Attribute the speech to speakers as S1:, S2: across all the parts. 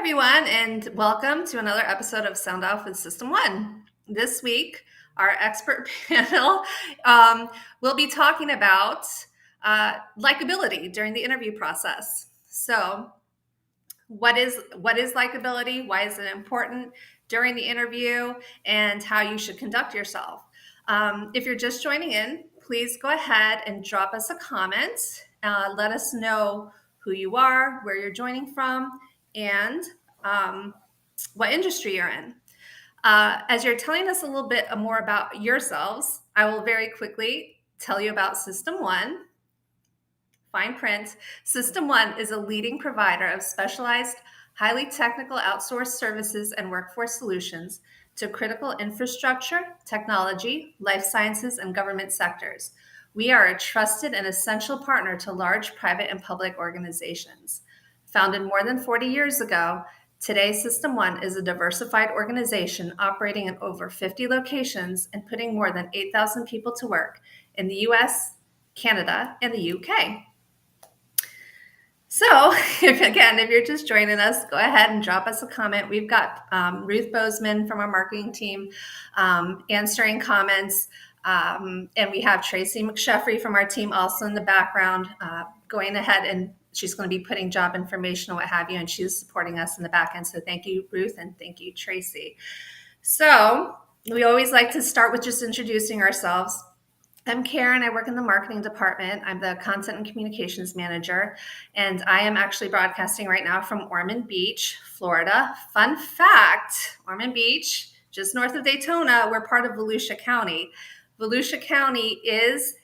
S1: everyone, and welcome to another episode of Sound Off with System One. This week, our expert panel will be talking about likability during the interview process. So, what is likability? Why is it important during the interview? And how you should conduct yourself? If you're just joining in, please go ahead and drop us a comment. Let us know who you are, where you're joining from, and what industry you're in. As you're telling us a little bit more about yourselves, I will very quickly tell you about System One. Fine print. System One is a leading provider of specialized, highly technical outsourced services and workforce solutions to critical infrastructure, technology, life sciences, and government sectors. We are a trusted and essential partner to large private and public organizations. Founded more than 40 years ago, today System One is a diversified organization operating in over 50 locations and putting more than 8,000 people to work in the US, Canada, and the UK. So, if you're just joining us, go ahead and drop us a comment. We've got Ruth Bozeman from our marketing team answering comments. And we have Tracy McSheffrey from our team also in the background going ahead, and she's going to be putting job information and what have you, and she's supporting us in the back end. So thank you, Ruth, and thank you, Tracy. So we always like to start with just introducing ourselves. I'm Karen. I work in the marketing department. I'm the content and communications manager, and I am actually broadcasting right now from Ormond Beach, Florida. Fun fact, Ormond Beach, just north of Daytona, we're part of Volusia County. Volusia County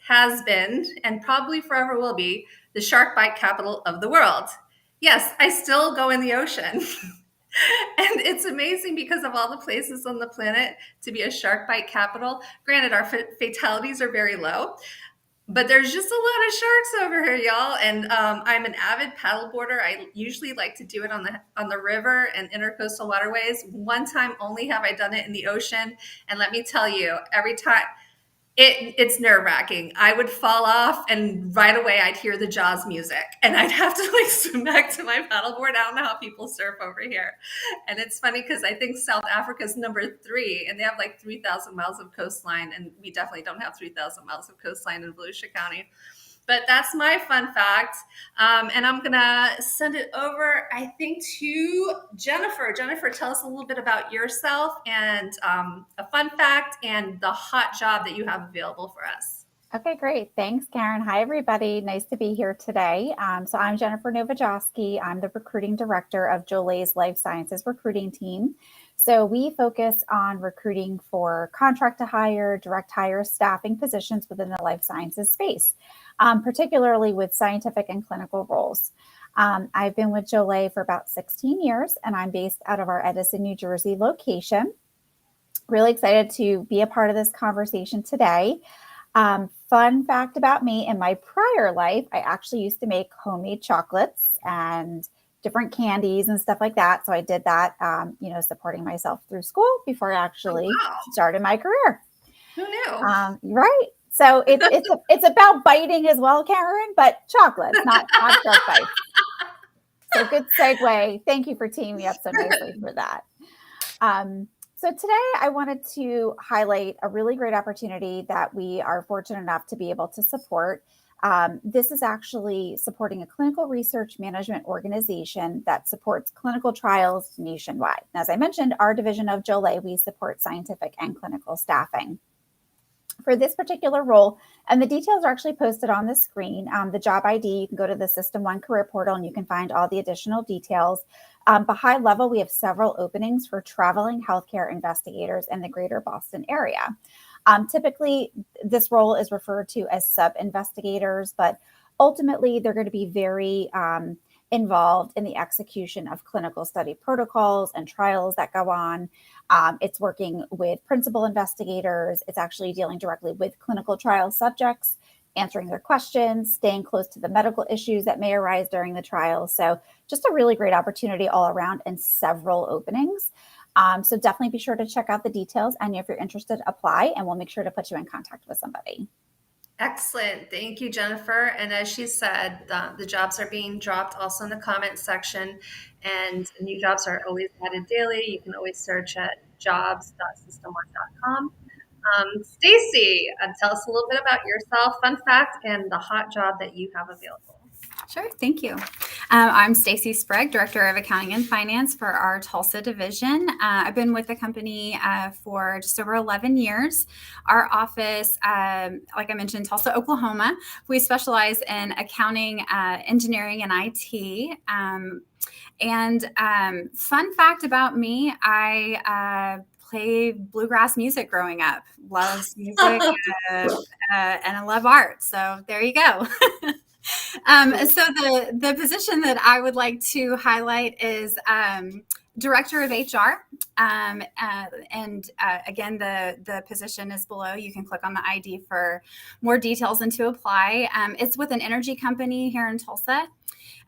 S1: has been, and probably forever will be, the shark bite capital of the world. Yes, I still go in the ocean. And it's amazing because of all the places on the planet to be a shark bite capital. Granted, our fatalities are very low, but there's just a lot of sharks over here, y'all. And I'm an avid paddleboarder. I usually like to do it on the river and intercoastal waterways. One time only have I done it in the ocean. And let me tell you, every time, it's nerve-wracking. I would fall off and right away I'd hear the Jaws music and I'd have to swim back to my paddleboard. I don't know how people surf over here. And it's funny because I think South Africa's number 3 and they have 3,000 miles of coastline, and we definitely don't have 3,000 miles of coastline in Volusia County. But that's my fun fact. And I'm going to send it over, I think, to Jennifer. Jennifer, tell us a little bit about yourself and a fun fact and the hot job that you have available for us.
S2: Okay, great. Thanks, Karen. Hi, everybody. Nice to be here today. So I'm Jennifer Novajowski. I'm the recruiting director of Joulé's Life Sciences recruiting team. So we focus on recruiting for contract to hire, direct hire staffing positions within the life sciences space, particularly with scientific and clinical roles. I've been with Joulé for about 16 years, and I'm based out of our Edison, New Jersey location. Really excited to be a part of this conversation today. Fun fact about me, in my prior life, I actually used to make homemade chocolates and different candies and stuff like that. So I did that, supporting myself through school before I actually started my career.
S1: Who knew?
S2: Right. So it's about biting as well, Karen, but chocolates, not shark bites. So good segue. Thank you for teaming me up so nicely for that. So today I wanted to highlight a really great opportunity that we are fortunate enough to be able to support. This is actually supporting a clinical research management organization that supports clinical trials nationwide. And as I mentioned, our division of Joulé, we support scientific and clinical staffing. For this particular role, and the details are actually posted on the screen, the job ID, you can go to the System One career portal and you can find all the additional details. But high level, we have several openings for traveling healthcare investigators in the greater Boston area. Typically, this role is referred to as sub-investigators, but ultimately they're going to be very involved in the execution of clinical study protocols and trials that go on. It's working with principal investigators. It's actually dealing directly with clinical trial subjects, answering their questions, staying close to the medical issues that may arise during the trial. So just a really great opportunity all around and several openings. So definitely be sure to check out the details. And if you're interested, apply, and we'll make sure to put you in contact with somebody.
S1: Excellent. Thank you, Jennifer. And as she said, the jobs are being dropped also in the comment section, and new jobs are always added daily. You can always search at jobs.systemone.com. Stacy, tell us a little bit about yourself, fun fact, and the hot job that you have available.
S3: Sure, thank you. I'm Stacy Sprague, Director of Accounting and Finance for our Tulsa division. I've been with the company for just over 11 years. Our office, like I mentioned, Tulsa, Oklahoma. We specialize in accounting, engineering, and IT. Fun fact about me, I played bluegrass music growing up. Loves music and I love art. So there you go. So the position that I would like to highlight is Director of HR. Again, the position is below. You can click on the ID for more details and to apply. It's with an energy company here in Tulsa.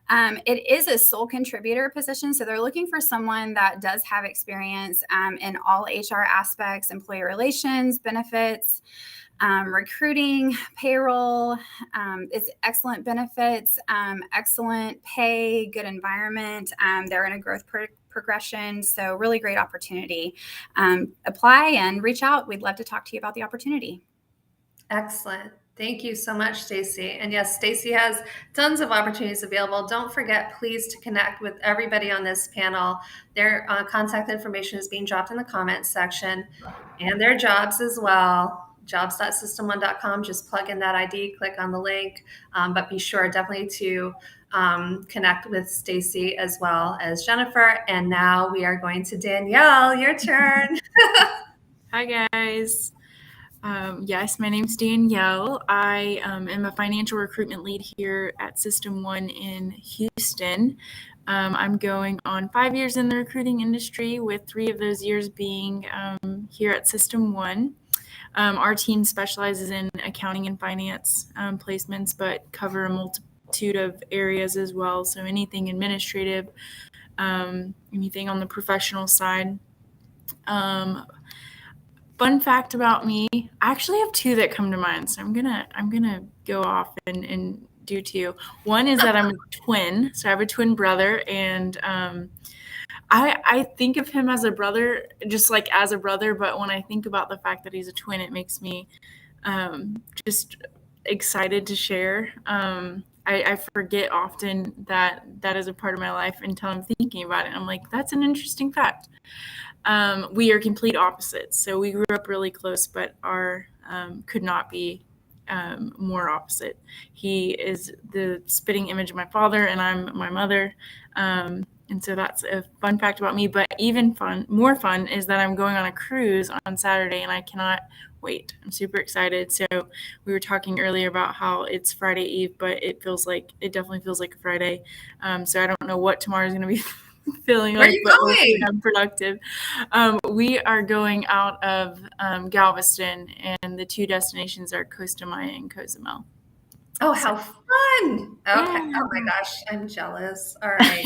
S3: It is a sole contributor position, so they're looking for someone that does have experience in all HR aspects, employee relations, benefits, recruiting, payroll. It's excellent benefits, excellent pay, good environment. They're in a growth progression, so really great opportunity. Apply and reach out. We'd love to talk to you about the opportunity.
S1: Excellent. Thank you so much, Stacy. And yes, Stacy has tons of opportunities available. Don't forget, please, to connect with everybody on this panel. Their contact information is being dropped in the comments section, and their jobs as well. Jobs.systemone.com. Just plug in that ID, click on the link, but be sure definitely to connect with Stacy as well as Jennifer. And now we are going to Danielle. Your turn.
S4: Hi, guys. Yes, my name's Danielle. I am a financial recruitment lead here at System One in Houston. I'm going on 5 years in the recruiting industry, with 3 of those years being here at System One. Our team specializes in accounting and finance placements, but cover a multitude of areas as well. So anything administrative, anything on the professional side. Fun fact about me, I actually have 2 that come to mind, so I'm gonna go off and do 2. One is that I'm a twin, so I have a twin brother, and I think of him as a brother, just like as a brother, but when I think about the fact that he's a twin, it makes me just excited to share. I forget often that that is a part of my life until I'm thinking about it. I'm like, that's an interesting fact. We are complete opposites. So we grew up really close, but our could not be more opposite. He is the spitting image of my father, and I'm my mother. And so that's a fun fact about me. But even more fun is that I'm going on a cruise on Saturday, and I cannot wait. I'm super excited. So we were talking earlier about how it's Friday Eve, but it definitely feels like a Friday. So I don't know what tomorrow's going to be feeling
S1: Where
S4: like,
S1: are you
S4: but
S1: going?
S4: hopefully I'm productive. We are going out of Galveston, and the 2 destinations are Costa Maya and Cozumel.
S1: Oh, how fun. Okay.
S4: Yeah.
S1: Oh my gosh, I'm jealous. All right.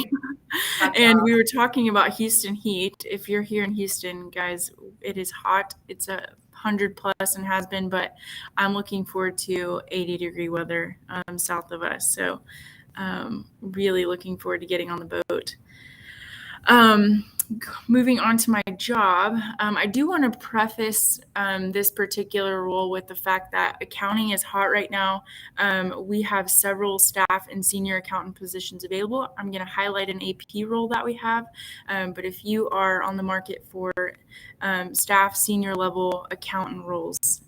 S4: And we were talking about Houston heat. If you're here in Houston, guys, it is hot. It's 100 plus and has been, but I'm looking forward to 80-degree weather south of us. So really looking forward to getting on the boat. Moving on to my job, I do want to preface this particular role with the fact that accounting is hot right now. We have several staff and senior accountant positions available. I'm going to highlight an AP role that we have, but if you are on the market for staff, senior level accountant roles,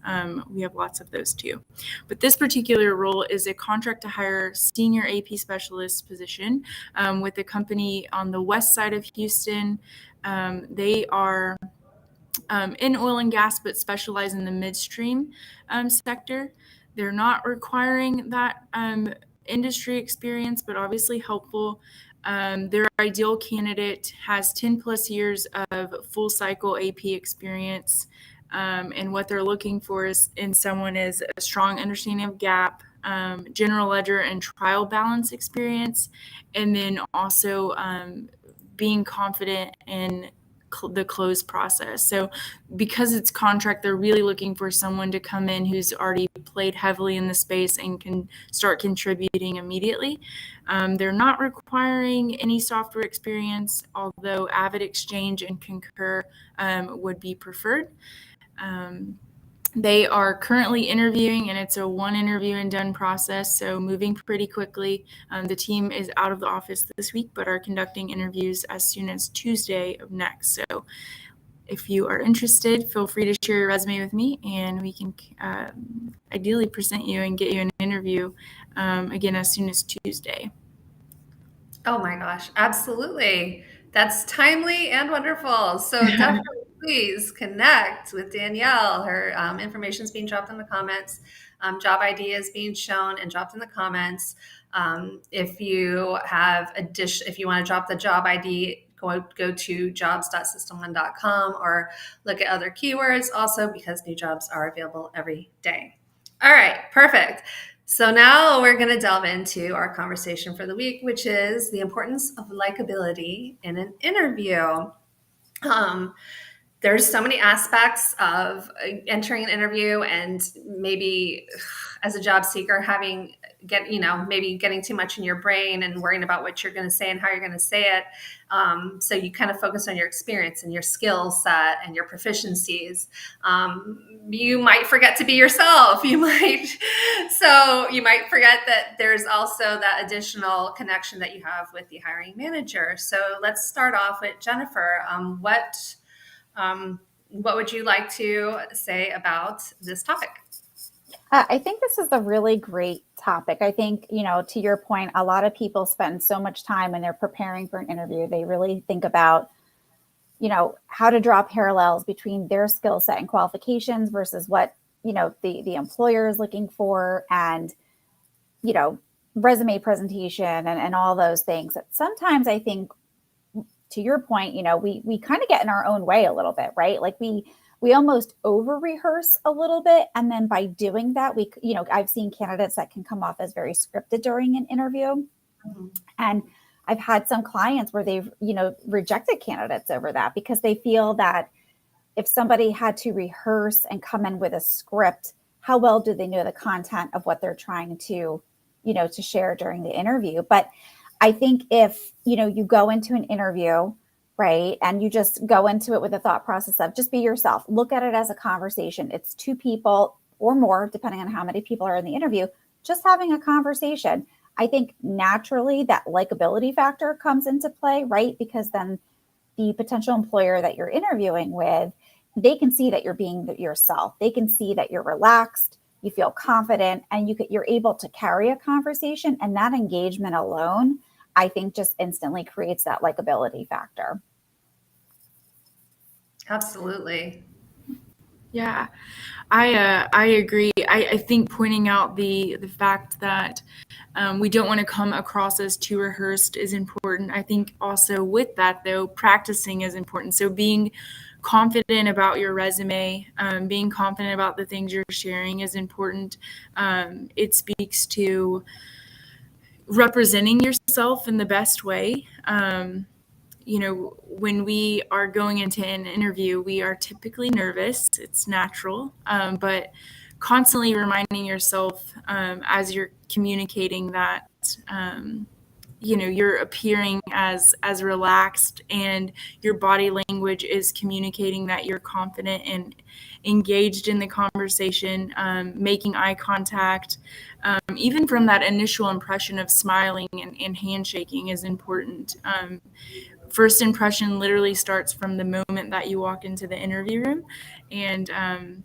S4: we have lots of those too. But this particular role is a contract to hire senior AP specialist position with a company on the west side of Houston. They are in oil and gas, but specialize in the midstream sector. They're not requiring that industry experience, but obviously helpful. Their ideal candidate has 10 plus years of full cycle AP experience. And what they're looking for is in someone is a strong understanding of GAAP, general ledger and trial balance experience, and then also being confident in the close process. So because it's contract, they're really looking for someone to come in who's already played heavily in the space and can start contributing immediately. They're not requiring any software experience, although AvidXchange and Concur would be preferred. They are currently interviewing, and it's a one interview and done process, so moving pretty quickly. The team is out of the office this week, but are conducting interviews as soon as Tuesday of next. So if you are interested, feel free to share your resume with me, and we can ideally present you and get you an interview again as soon as Tuesday.
S1: Oh my gosh, absolutely. That's timely and wonderful. So definitely please connect with Danielle. Her information is being dropped in the comments. Job ID is being shown and dropped in the comments. If you want to drop the job ID, go to jobs.system1.com or look at other keywords also, because new jobs are available every day. All right, perfect. So now we're going to delve into our conversation for the week, which is the importance of likability in an interview. There's so many aspects of entering an interview, and maybe as a job seeker, maybe getting too much in your brain and worrying about what you're going to say and how you're going to say it. So you kind of focus on your experience and your skill set and your proficiencies. You might forget to be yourself. You might forget that there's also that additional connection that you have with the hiring manager. So let's start off with Jennifer. What would you like to say about this topic?
S2: I think this is a really great topic. I think, to your point, a lot of people spend so much time when they're preparing for an interview. They really think about, how to draw parallels between their skill set and qualifications versus what, the employer is looking for, and, resume presentation and all those things. That sometimes I think, to your point, we kind of get in our own way a little bit, right? Like we almost over rehearse a little bit. And then by doing that, I've seen candidates that can come off as very scripted during an interview. Mm-hmm. And I've had some clients where they've, rejected candidates over that, because they feel that if somebody had to rehearse and come in with a script, how well do they know the content of what they're trying to, to share during the interview? But I think if, you go into an interview, right, and you just go into it with a thought process of just be yourself, look at it as a conversation. It's two people or more, depending on how many people are in the interview, just having a conversation. I think naturally that likability factor comes into play, right? Because then the potential employer that you're interviewing with, they can see that you're being yourself. They can see that you're relaxed, you feel confident, and you're able to carry a conversation. And that engagement alone, I think, just instantly creates that likability factor.
S1: Absolutely.
S4: Yeah, I agree. I think pointing out the fact that we don't want to come across as too rehearsed is important. I think also with that, though, practicing is important. So being confident about your resume, being confident about the things you're sharing is important. It speaks to representing yourself in the best way. When we are going into an interview, we are typically nervous. It's natural, but constantly reminding yourself as you're communicating that, you're appearing as relaxed, and your body language is communicating that you're confident and engaged in the conversation, making eye contact, even from that initial impression of smiling and handshaking is important. First impression literally starts from the moment that you walk into the interview room, and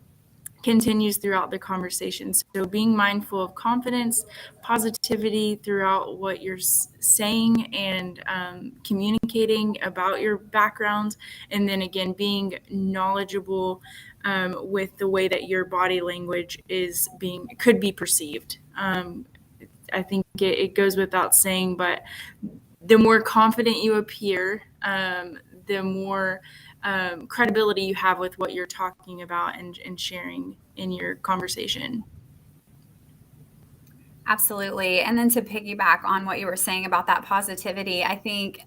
S4: continues throughout the conversation. So being mindful of confidence, positivity throughout what you're saying and communicating about your background, and then again being knowledgeable with the way that your body language could be perceived. I think it goes without saying, but the more confident you appear, the more credibility you have with what you're talking about and sharing in your conversation.
S3: Absolutely. And then to piggyback on what you were saying about that positivity, I think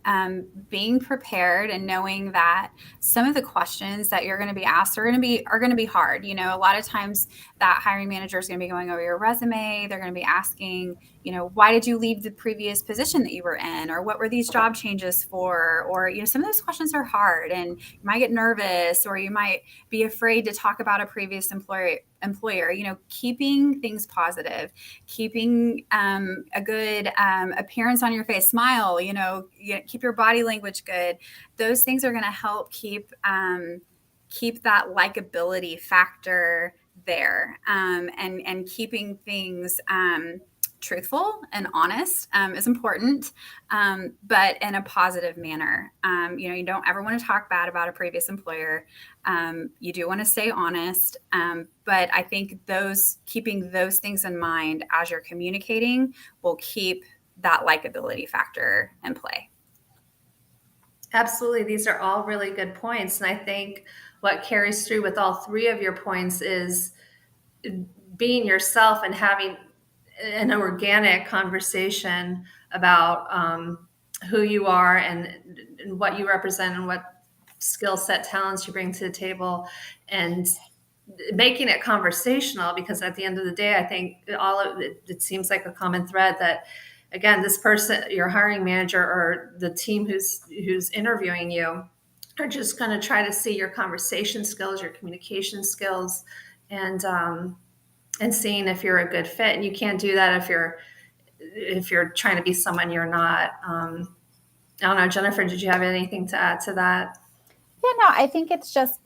S3: being prepared and knowing that some of the questions that you're going to be asked are going to be hard. You know, a lot of times that hiring manager is going to be going over your resume. They're going to be asking, you know, why did you leave the previous position that you were in, or what were these job changes for? Or, you know, some of those questions are hard, and you might get nervous, or you might be afraid to talk about a previous employer. You know, keeping things positive, keeping a good appearance on your face, smile, keep your body language good. Those things are going to help keep that likability factor there, and keeping things truthful and honest is important, but in a positive manner. You don't ever want to talk bad about a previous employer. You do want to stay honest, but I think keeping those things in mind as you're communicating will keep that likability factor in play.
S1: Absolutely. These are all really good points. And I think what carries through with all three of your points is being yourself and having an organic conversation about who you are and what you represent and what skill set, talents you bring to the table, and making it conversational, because at the end of the day, I think it seems like a common thread that, again, this person, your hiring manager or the team who's interviewing you, are just going to try to see your conversation skills, your communication skills, and seeing if you're a good fit. And you can't do that if you're trying to be someone you're not. I don't know, Jennifer, did you have anything to add to that?
S2: Yeah, no, I think it's just,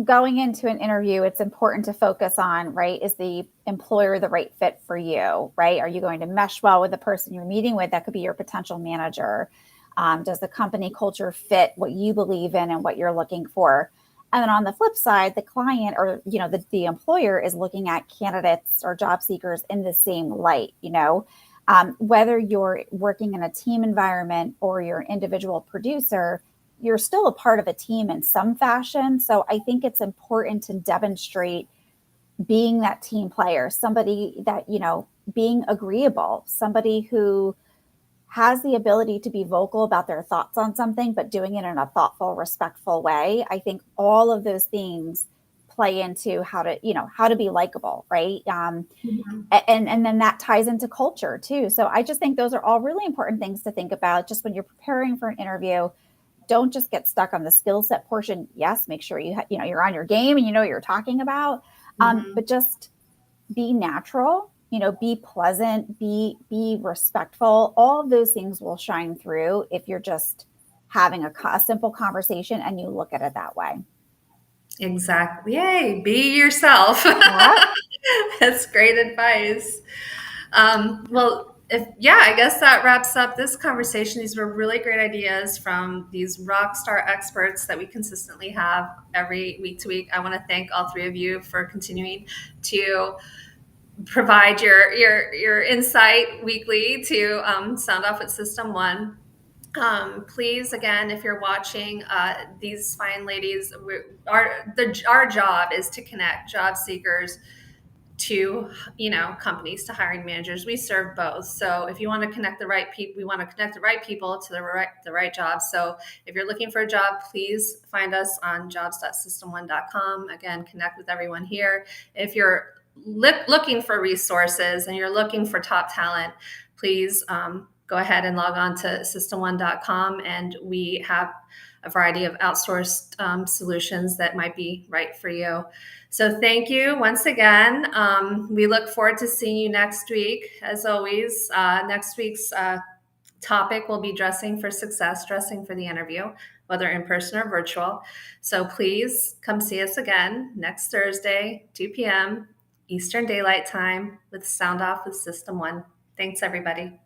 S2: going into an interview, it's important to focus on, right, is the employer the right fit for you, right? Are you going to mesh well with the person you're meeting with? That could be your potential manager. Does the company culture fit what you believe in and what you're looking for? And then on the flip side, the client or, the employer is looking at candidates or job seekers in the same light, whether you're working in a team environment or you're an individual producer, you're still a part of a team in some fashion. So I think it's important to demonstrate being that team player, somebody that, being agreeable, somebody who has the ability to be vocal about their thoughts on something, but doing it in a thoughtful, respectful way. I think all of those things play into how to be likable, right?
S1: Mm-hmm.
S2: And then that ties into culture too. So I just think those are all really important things to think about just when you're preparing for an interview. Don't just get stuck on the skill set portion. Yes, make sure you're on your game and you know what you're talking about. But just be natural, be pleasant, be respectful. All of those things will shine through if you're just having a simple conversation and you look at it that way.
S1: Exactly. Yay, be yourself.
S2: Yeah.
S1: That's great advice. I guess that wraps up this conversation. These were really great ideas from these rock star experts that we consistently have every week to week. I want to thank all three of you for continuing to provide your insight weekly to sound off with System One. Please, again, if you're watching, these fine ladies, our job is to connect job seekers to companies, to hiring managers. We serve both. So if you want to connect the right people, we want to connect the right people to the right jobs. So if you're looking for a job, please find us on jobs.system1.com. Again, connect with everyone here. If you're looking for resources and you're looking for top talent, please go ahead and log on to system1.com, and we have a variety of outsourced solutions that might be right for you. So thank you once again. We look forward to seeing you next week. As always, next week's topic will be dressing for success, dressing for the interview, whether in person or virtual. So please come see us again next Thursday, 2 p.m. Eastern Daylight Time with Sound Off with System One. Thanks, everybody.